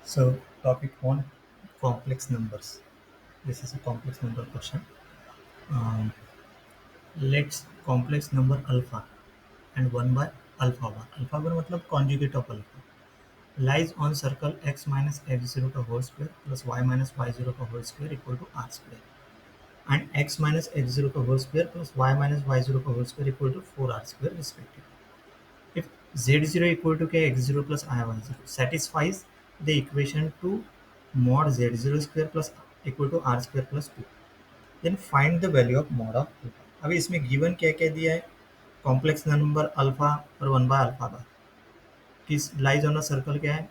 So, topic one, complex numbers. This is a complex number question. Um, let's complex number alpha and 1 by alpha bar. Alpha bar मतलब conjugate of alpha. Lies on circle x minus x0 का whole square plus y minus y0 का whole square equal to r square. And x minus x0 का whole square plus y minus y0 का whole square equal to 4r square respectively. If z0 equal to k x0 plus iy0 satisfies the equation to mod z0 square plus equal to r square plus 2, then find the value of mod of alpha. अभी इसमें given क्या क्या दिया है, complex number alpha और 1 by alpha बार किस lies on a circle क्या है,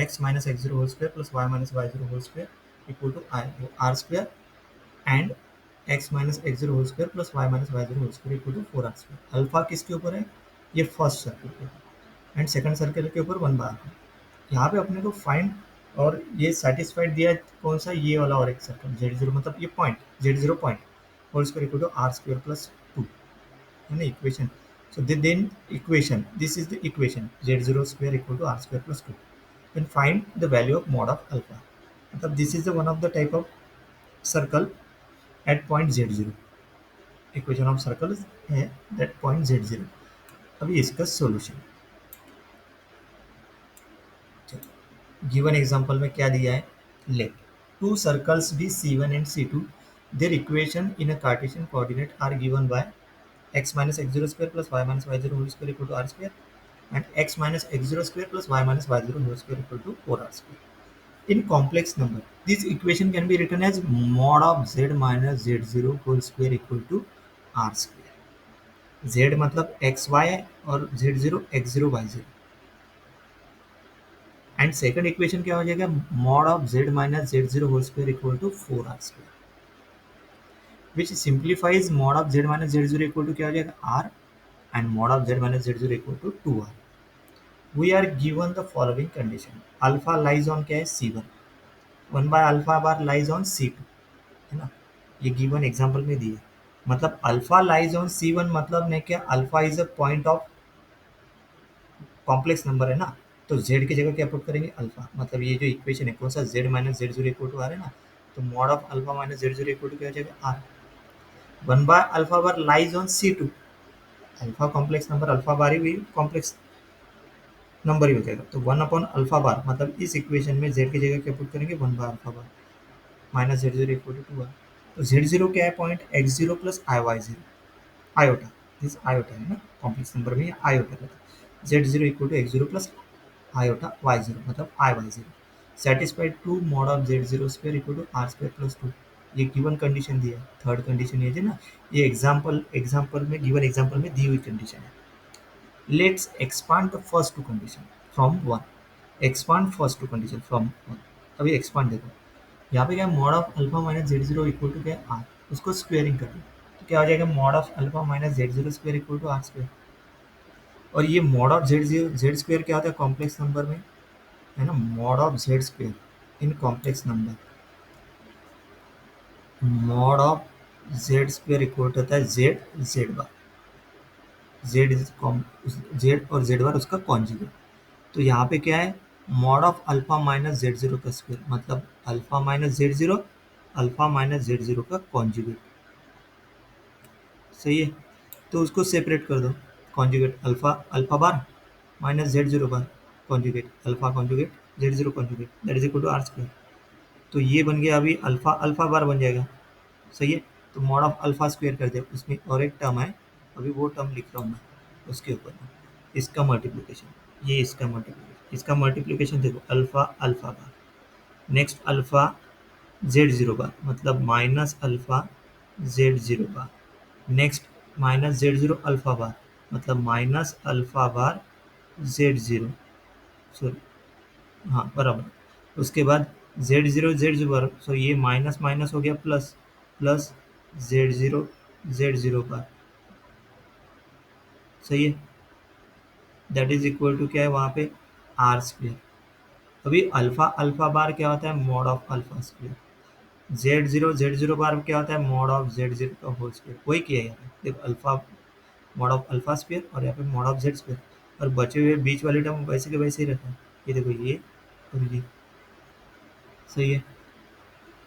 x minus x zero whole square plus y minus y zero whole square equal to I R square and x minus x zero whole square plus y minus y zero whole square equal to 4r square. Alpha किसके ऊपर है, ये first circle के ऊपर and second circle के ऊपर 1 बार है. यहाँ पे अपने को फाइंड और ये सेटिस्फाइड दिया है कौन सा, ये वाला और एक सर्कल जेड जीरो मतलब ये point z zero point whole square equal to r square plus 2 है ना equation. So then equation, this is the equation z0 square equal to r square plus 2. Then find the value of mod of alpha. मतलब this is the one of the type of circle at point z0. Equation of circle है that point z0. अभी इसका solution. Given example में क्या दिया है, let two circles be C1 and C2, their equation in a Cartesian coordinate are given by x minus x0 square plus y minus y0 whole square equal to r square and x minus x0 square plus y minus y0 whole square equal to 4r square. In complex number, this equation can be written as mod of z minus z0 whole square equal to r square. z मतलब xy है और z0 x0 y0 and second equation क्या हो जाएगा, mod of z minus z0 whole square equal to 4r square, which simplifies mod of z minus z0 equal to क्या हो जाएगा r and mod of z minus z0 equal to 2r. We are given the following condition, alpha lies on क्या है C1, 1 by alpha bar lies on C2 है ना, ये given example में दिए. मतलब अल्फा लाइज ऑन C1 मतलब ने क्या, alpha is a point of complex number है ना, तो z की जगह क्या पुट करेंगे अल्फा, मतलब ये जो इक्वेशन है कौन सा z minus z zero equal to r है ना, तो mod of alpha minus z zero equal to क्या हो जाएगा r. 1 by alpha bar lies on C2, alpha complex number alpha bar ही कॉम्प्लेक्स नंबर ही हो जाएगा, तो 1 अपॉन अल्फा बार मतलब इस इक्वेशन में z की जगह क्या पुट करेंगे 1 by alpha bar minus z zero equal to 2r. तो जेड जीरो क्या है, point x zero plus i y zero iota, this iota है ना, कॉम्प्लेक्स नंबर में आयोटा रहता है. Z zero equal to x zero plus iota y zero मतलब i y zero. Satisfied to mod of z zero square equal to r square plus 2, ये given condition दिया है. Third condition ये है ना, ये एग्जाम्पल में गिवन एग्जाम्पल में दी हुई कंडीशन है. Let's expand the first two condition from one, expand first two condition from one. अभी एक्सपांड देखो, यहाँ पे क्या है, mod of alpha minus z zero equal to क्या है आर, उसको स्क्वेयरिंग कर दो तो क्या हो जाएगा, mod of alpha minus z zero square equal to r square. और ये mod of z zero z square क्या होता है कॉम्प्लेक्स नंबर में, है ना, mod of z square in complex number, mod of z square equal होता है z z bar, z z और जेड बार उसका कॉन्जुगेट. तो यहाँ पे क्या है, mod of alpha minus z zero का स्क्वायर मतलब alpha minus z zero, alpha minus z zero का कॉन्जुगेट. सही है, तो उसको सेपरेट कर दो, conjugate alpha alpha bar minus z zero bar conjugate alpha conjugate z zero conjugate that is equal to r square. तो ये बन गया अभी अल्फा अल्फा बार बन जाएगा. सही है, तो मॉड ऑफ अल्फा स्क्वायर कर दिया, उसमें और एक टर्म है अभी वो टर्म लिख रहा हूँ मैं उसके ऊपर, इसका मल्टीप्लिकेशन, ये इसका मल्टीप्लिकेशन देखो alpha alpha bar, next alpha z zero bar मतलब minus alpha z zero bar, next minus z zero alpha bar मतलब minus alpha bar z zero, sorry हाँ बराबर. उसके बाद जेड जीरो बार, सो ये माइनस माइनस हो गया प्लस, प्लस जेड जीरो बार. सही है, दैट इज इक्वल टू क्या है वहाँ पे आर स्क्वेयर. अभी अल्फा अल्फा बार क्या होता है, mod of alpha square. Z zero bar क्या होता है, मॉड ऑफ जेड जीरो का होल स्क्वायर. वही किया है यहाँ पे देखो, alpha mod of alpha square और यहाँ पे मॉड ऑफ जेड स्क्वायर, और बचे हुए बीच वाले टर्म वैसे के वैसे ही रहता है. ये देखो ये और ये सही है।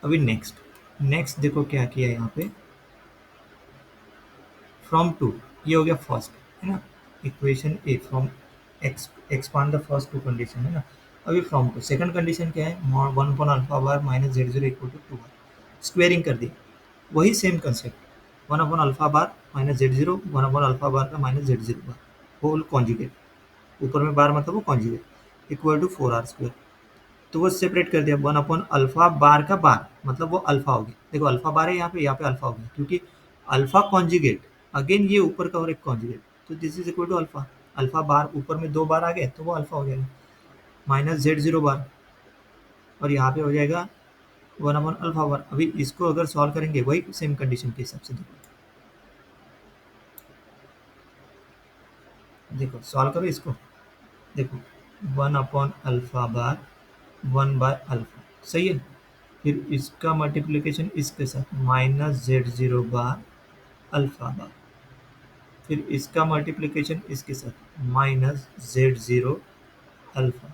अभी नेक्स्ट नेक्स्ट देखो क्या किया है यहाँ पे, फ्रॉम टू, ये हो गया फर्स्ट, है ना, equation A from expand the first two condition, है ना। अभी फ्रॉम टू सेकंड कंडीशन क्या है, mod one upon alpha bar minus z zero equal to two bar, squaring कर दी, वही same concept, one upon alpha bar minus z zero, one upon alpha bar का minus z zero bar, whole conjugate, ऊपर में bar मतलब वो conjugate, equal to four r square. तो वो सेपरेट कर दिया, वन अपॉन अल्फा बार का बार मतलब वो अल्फा हो गया, देखो अल्फा बार है यहाँ पे अल्फा हो गया, क्योंकि अल्फा कॉन्जुगेट, अगेन ये ऊपर का और एक कॉन्जुगेट, तो this is equal to alpha, alpha bar ऊपर में दो बार आ गए तो वो अल्फा हो जाएगा, माइनस जेड जीरो बार, और यहाँ पे हो जाएगा वन अपॉन अल्फा बार। अभी इसको अगर सॉल्व करेंगे वही सेम कंडीशन के हिसाब से, देखो देखो सॉल्व करो इसको, देखो one upon alpha bar one by alpha, सही है। फिर इसका मल्टीप्लिकेशन इसके साथ माइनस जेड जीरो बार अल्फा बार, फिर इसका मल्टीप्लिकेशन इसके साथ माइनस जेड जीरो अल्फा,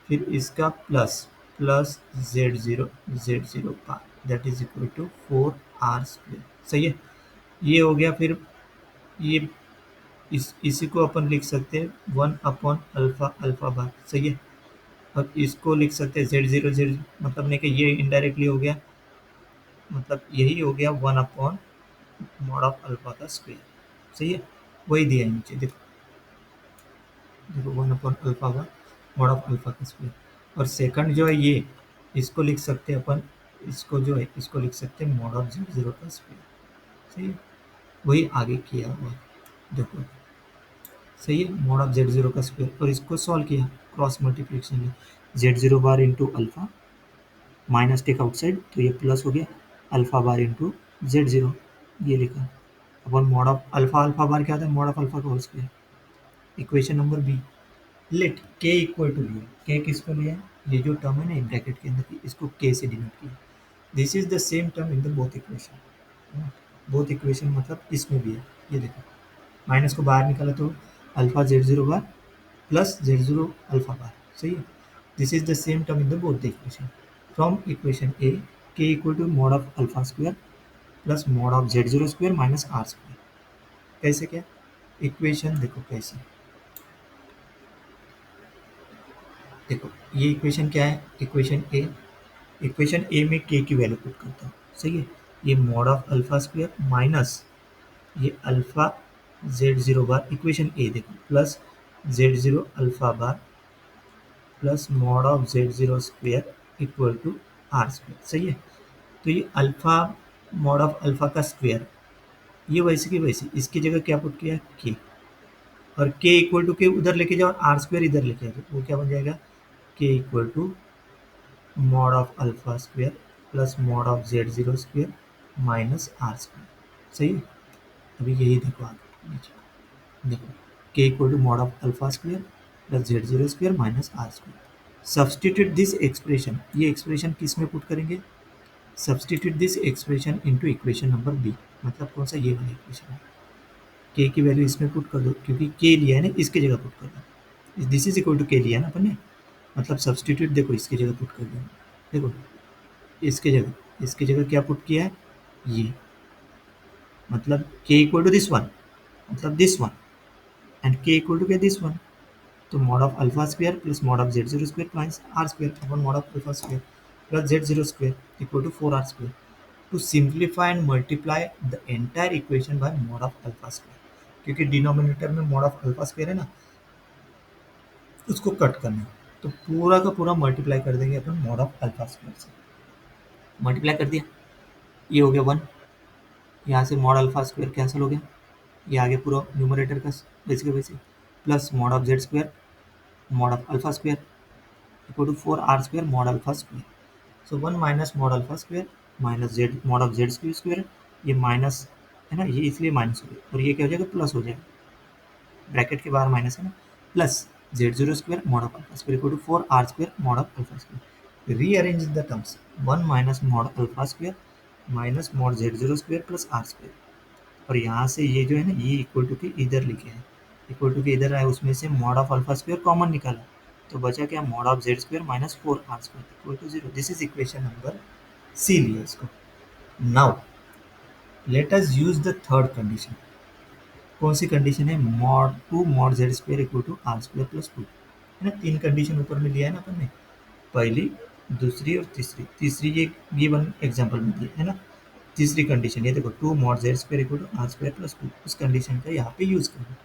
फिर इसका plus plus z zero bar that is equal to four r square, सही है। ये हो गया, फिर ये इसी को अपन लिख सकते हैं one upon alpha alpha bar, सही है। अब इसको लिख सकते हैं जेड जीरो जेड, मतलब नहीं कि ये इनडायरेक्टली हो गया, मतलब यही हो गया one upon mod of alpha का स्क्वायर, सही है। वही दिया है नीचे, देखो देखो वन अपॉन अल्फा का मॉड ऑफ अल्फा का स्क्वायर, और सेकंड जो है ये, इसको लिख सकते हैं अपन, इसको जो है इसको लिख सकते हैं मॉड ऑफ जेड जीरो का स्क्वायर, सही है। वही आगे किया हुआ है, देखो सही है, मॉड ऑफ जेड जीरो का स्क्वायर, और इसको सॉल्व किया क्रॉस मल्टीप्लिकेशन में, z zero bar into alpha, minus take outside तो ये प्लस हो गया, alpha bar into z zero, ये लिखा अपन mod of alpha, alpha bar क्या था, मॉड ऑफ अल्फा का whole square. Equation number B, let k equal to लिया, के किसको लिया है, ये जो टर्म है ना ब्रैकेट के अंदर की, इसको के से डिनोट किया, this is the same term in the both equation, both equation मतलब इसमें भी है, ये देखो माइनस को बाहर निकाला तो alpha z zero bar plus z zero alpha bar, सही है। This is the same term in the both the equation, from equation A k equal to mod of alpha square plus mod of z zero square minus r square, कैसे क्या, equation देखो कैसे, देखो ये equation क्या है, equation ए, equation ए में के की वैल्यू पुट करता हूँ, सही है। ये mod of alpha square minus ये alpha z zero bar, equation A देखो, plus z zero alpha bar plus mod of z zero square equal to r square, सही है। तो ये अल्फा मॉड ऑफ अल्फा का स्क्वायर, ये वैसे की वैसे इसकी जगह क्या पुट किया, के, और के इक्वल टू के उधर लेके जाओ और आर स्क्वायर इधर लेके जाओ, वो क्या बन जाएगा, k equal to mod of alpha square plus mod of z zero square minus r square, सही है। अभी यही देखो आगे नीचे, देखो k equal to mod of alpha square plus z zero square minus r square, substitute this expression, ये expression किस में पुट करेंगे, substitute this expression into equation number B, मतलब कौन सा, ये वाला इक्वेशन है, के की वैल्यू इसमें पुट कर दो, क्योंकि के लिया है ना, इसकी जगह पुट कर दो, दिस इज इक्वल टू के लिया ना अपन ने, मतलब सब्सटीट्यूट देखो इसकी जगह पुट कर दो, देखो इसकी जगह क्या पुट किया है, ये मतलब k equal to this one, मतलब this one, and k equal to क्या, दिस वन, तो mod of alpha square plus mod of z zero square plus r square upon mod of alpha square plus z zero square equal to four r square, to simplify and multiply the entire equation by mod of alpha square, क्योंकि denominator में mod of alpha square है ना, उसको cut करना है, तो पूरा का पूरा मल्टीप्लाई कर देंगे अपन मॉड ऑफ अल्फा स्क्वायर से, मल्टीप्लाई कर दिया, ये हो गया वन, यहाँ से मॉड अल्फा स्क्वायर कैंसिल हो गया, ये आगे पूरा न्यूमरेटर का वैसे के वैसे, plus mod of z square mod of alpha square equal to four r square mod alpha square, so one minus mod alpha square minus z mod of z square, ये माइनस है ना, ये इसलिए minus हो गया, और ये क्या हो जाएगा, प्लस हो जाएगा, ब्रैकेट के बाहर माइनस है ना, plus z zero square mod of alpha square equal to four r square mod of alpha square, rearrange the terms, one minus mod alpha square minus mod z zero square plus r square, और यहाँ से ये जो है ना, ये equal to के इधर लिखे हैं, इक्वल टू के इधर आए, उसमें से mod of alpha square common निकाला, तो बचा क्या, mod of z square minus 4r square equal to 0. This is equation number C लिया इसको. Now let us use the third condition. कौन सी कंडीशन है, mod 2 mod z square equal to r square plus 2. है ना, तीन condition ऊपर में लिया है ना अपन ने, पहली, दूसरी और तीसरी. तीसरी ये गिवन एग्जांपल में दी है ना. तीसरी कंडीशन ये देखो, 2 mod z square equal to r square plus 2. उस कंडीशन का यहाँ पे यूज करेंगे.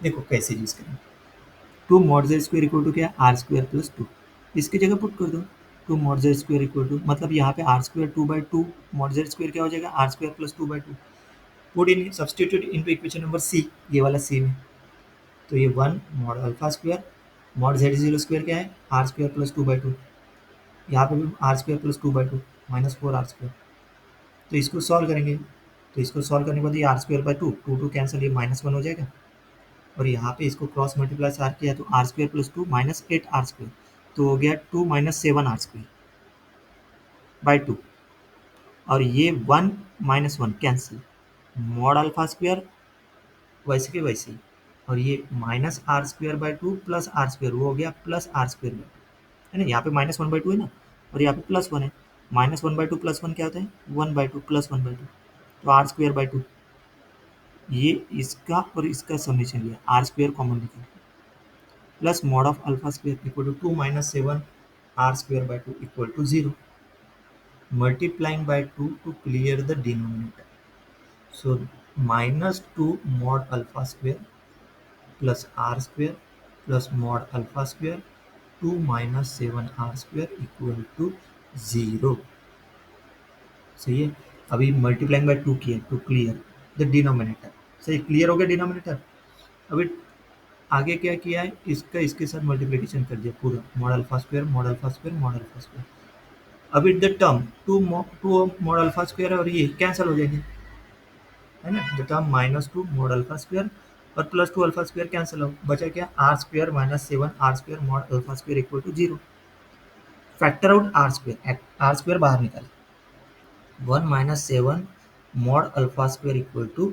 देखो कैसे यूज करेंगे. 2 mod z square equal to क्या है, आर स्क्वायर प्लस 2. इसकी जगह पुट कर दो 2 mod z square equal to, मतलब यहाँ पे r square 2/2 mod z square क्या हो जाएगा, r square plus 2/2. Put in substitute into equation number c, ये वाला सी में. तो ये 1 mod alpha square mod z zero square क्या है, आर स्क्वायर प्लस 2/2. यहाँ पे भी r square plus 2/2 minus 4 r square. तो इसको सॉल्व करेंगे. तो इसको सॉल्व करने के बाद ये r square by two, two two cancel, ये -1 हो जाएगा. और यहाँ पे इसको क्रॉस मल्टीप्लाई से आर किया तो r square plus 2 minus 8 r square. तो हो गया 2 माइनस 7 आर स्क्वायर बाई 2. और ये 1 minus 1 cancel, mod alpha square वैसे के वैसे ही. और ये minus r square by two plus r square, वो हो गया plus r square by two. है ना, यहाँ पे -1/2 है ना, और यहाँ पे +1 है. -1/2 +1 क्या होता है, 1/2 +1/2. तो आर स्क्वायर बाई टू, ये इसका और इसका समेशन लिया, आर स्क्वायर कॉमन निकल, plus mod of alpha square equal to 2 minus 7 r square by two equal to 0. Multiplying by 2 to clear the denominator. So -2 mod alpha square plus r square plus mod alpha square 2 minus 7 r square equal to 0. सही है. अभी multiplying by 2 किया to clear the denominator. सही, clear हो गया denominator. अभी आगे क्या किया है, इसका इसके साथ मल्टीप्लिकेशन कर दिया पूरा, mod alpha square mod alpha square mod alpha square. अभी the term 2 mod alpha square और ये कैंसिल हो जाएंगे, है ना. The term -2 mod alpha square और +2 अल्फा स्क्वायर कैंसिल हो, बचा क्या, r square minus 7 r square mod alpha square equal to 0. Factor out r square, r square बाहर निकाले, 1 minus 7 mod alpha square equal to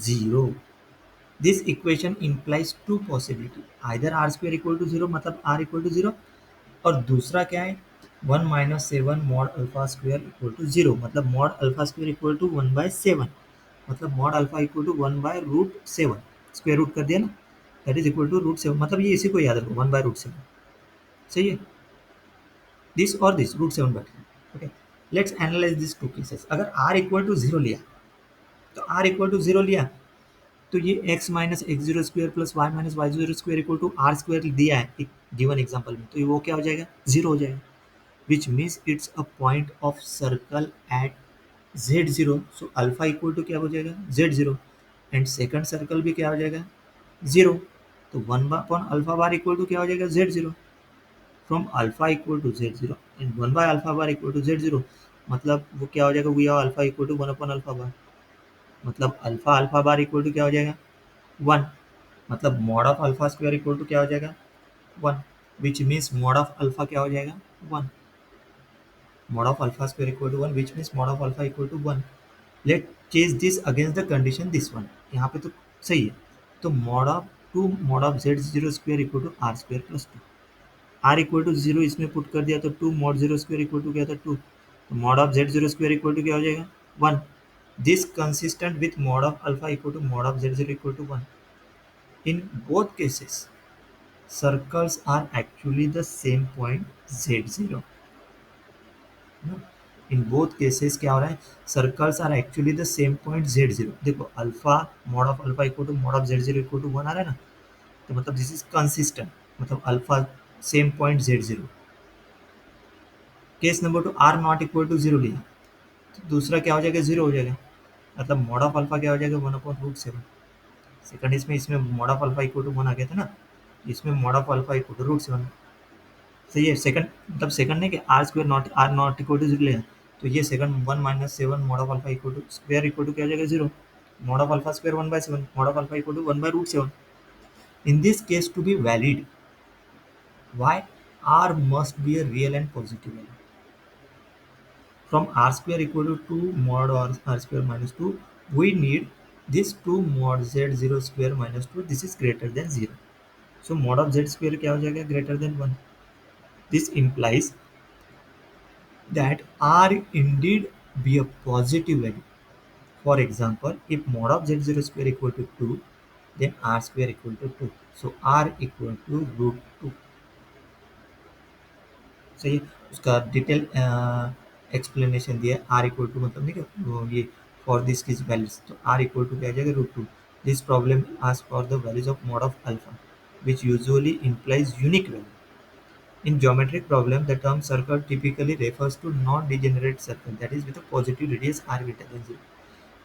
0. This equation implies two possibility, either r square equal to 0 मतलब r equal to 0, और दूसरा क्या है, 1 minus 7 mod alpha square equal to 0 मतलब mod alpha square equal to 1/7, मतलब mod alpha equal to 1/√7. Square root कर दिया ना, दैट इज इक्वल टू √7, मतलब ये इसी को याद रखो 1/√7. सही है. दिस और this √7/3. Okay, let's analyze this two cases. अगर r इक्वल टू 0 लिया, तो r इक्वल टू 0 लिया तो ये x minus x zero square plus y minus y zero square equal to r square दिया है एक गिवन एग्जाम्पल में, तो ये वो क्या हो जाएगा, 0 हो जाएगा. Which means it's a point of circle at z0. So alpha equal to क्या हो जाएगा, z0. एंड सेकंड सर्कल भी क्या हो जाएगा, 0. तो 1/अल्फा बार इक्वल टू क्या हो जाएगा, z0. From alpha equal to z0 and 1/अल्फा बार इक्वल टू z0, मतलब वो क्या हो जाएगा, we are alpha equal to 1/अल्फा बार, मतलब alpha alpha bar equal to क्या हो जाएगा, 1. मतलब mod of alpha square equal to क्या हो जाएगा, 1. Which means mod of alpha क्या हो जाएगा, 1. Mod of alpha square equal to 1 which means mod of alpha equal to 1. Let change this against the condition this one. यहाँ पे तो सही है. तो mod of 2 mod of z zero square equal to r square plus 2. R equal to 0 इसमें put कर दिया तो 2 मॉड 0 स्क्वायर इक्वल टू क्या था, 2. तो mod of z zero square equal to क्या हो जाएगा, 1. This consistent with mod of alpha equal to mod of z0 equal to 1. In both cases, circles are actually the same point z0. No? In both cases क्या हो रहा है, circles are actually the same point z0. देखो alpha mod of alpha equal to mod of z0 equal to 1 आ रहा है ना, तो मतलब this is consistent, मतलब alpha same point z0. Case number 2 r not equal to 0 लिया, तो दूसरा क्या हो जाएगा, 0 हो जाएगा, मतलब मॉड ऑफ अल्फा क्या हो जाएगा, 1/√7. सेकंड इसमें इसमें mod of alpha equal to 1 आ गया था ना, इसमें mod of alpha equal to √7. सही है. सेकंड मतलब सेकंड नहीं कि आर नॉट इक्वल टू 0 लिया, तो ये second 1 minus 7 mod of alpha equal to square equal to क्या हो जाएगा, 0. Mod of alpha square 1/7, mod of alpha equal to 1/√7. In this case to be valid, why r must be a real and positive value. From r square equal to 2 mod r square minus 2, we need this 2 mod z0 square minus 2, this is greater than 0. So mod of Z square क्या हो जाएगा, greater than 1. This implies that r indeed be a positive value. For example, if mod of z0 square equal to 2, then r square equal to 2. So r equal to root 2. सही है. उसका detail explanation दिया है. Are equal to मतलब नहीं क्या वो ये फॉर दिस किस वैल्यूज, तो आर इक्वल टू क्या आ जाएगा, root two. This problem ask for the values of mod of alpha which usually implies unique value. In geometric problem, the term circle typically refers to non-degenerate circle, that is with a positive radius r greater than 0.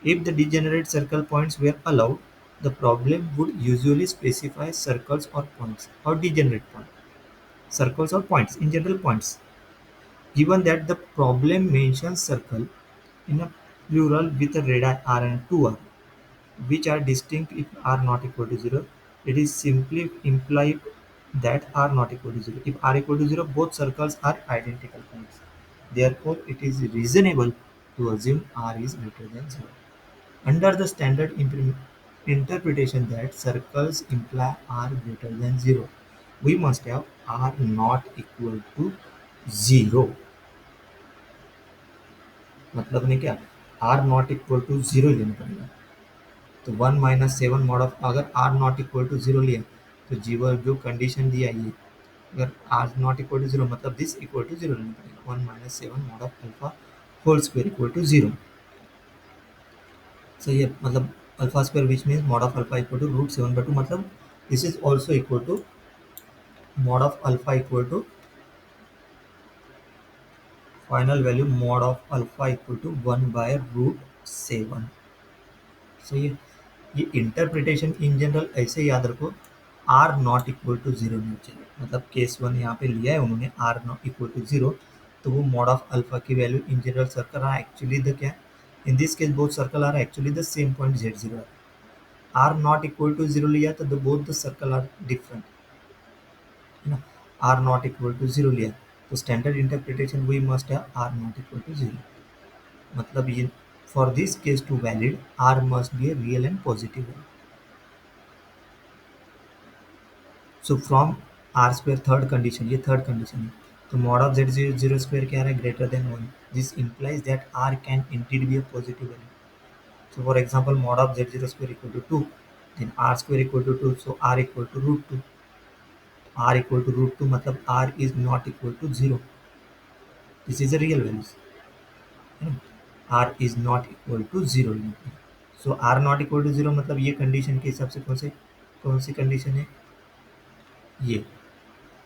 If the degenerate circle points were allowed, the problem would usually specify circles or points, or degenerate points. Circles or points, in general points. Given that the problem mentions circle in a plural with a radii r and 2r, which are distinct if r not equal to 0, it is simply implied that r not equal to 0. If r equal to 0, both circles are identical points. Therefore, it is reasonable to assume r is greater than 0. Under the standard interpretation that circles imply r greater than 0, we must have r not equal to 0. मतलब ने क्या, r not equal to zero लेना पड़ेगा. तो 1 - 7 mod of, अगर r not equal to zero लिया तो zero जो कंडीशन दिया ये, अगर r not equal to zero मतलब दिस इक्वल टू जीरो लेना पड़ेगा. 1 - 7 mod of alpha whole square equal to zero. सही है. मतलब alpha square which means mod of alpha equal to root 7/2, मतलब this is also equal to mod of alpha equal to final value mod of alpha equal to 1/√7. सही है. ये interpretation in general ऐसे याद रखो, r not equal to zero नहीं चाहिए. मतलब केस वन यहाँ पे लिया है उन्होंने are not equal to zero, तो वो मॉड ऑफ अल्फा की value in general circle are actually the क्या, in this case both circle are actually the same point z0 है. Are not equal to zero लिया तो both the circle are different है ना. Are not equal to zero लिया तो standard interpretation we must है are not equal to zero. मतलब ये for this case two valid r must be a real and positive value. So from r square third condition, ये third condition है, तो mod of z zero zero square क्या है, greater than 1. This implies that r can indeed be a positive value. So for example, mod of z0 square equal to 2, then r square equal to 2, so r equal to root 2. r equal to root 2 मतलब r is not equal to 0. This is a real values है ना. r is not equal to 0. So r not equal to 0 मतलब ये condition के हिसाब से कौन सी कंडीशन है, ये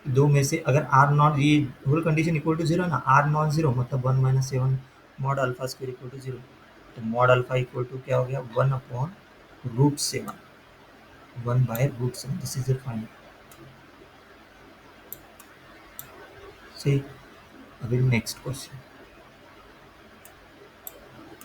दो में से अगर आर नॉट, ये whole condition equal to zero ना, आर नॉट जीरो मतलब 1 - 7 mod alpha square equal to zero. तो मॉड अल्फा इक्वल टू क्या हो गया, 1/√7, 1/√7. This is the final. सही. अभी नेक्स्ट क्वेश्चन.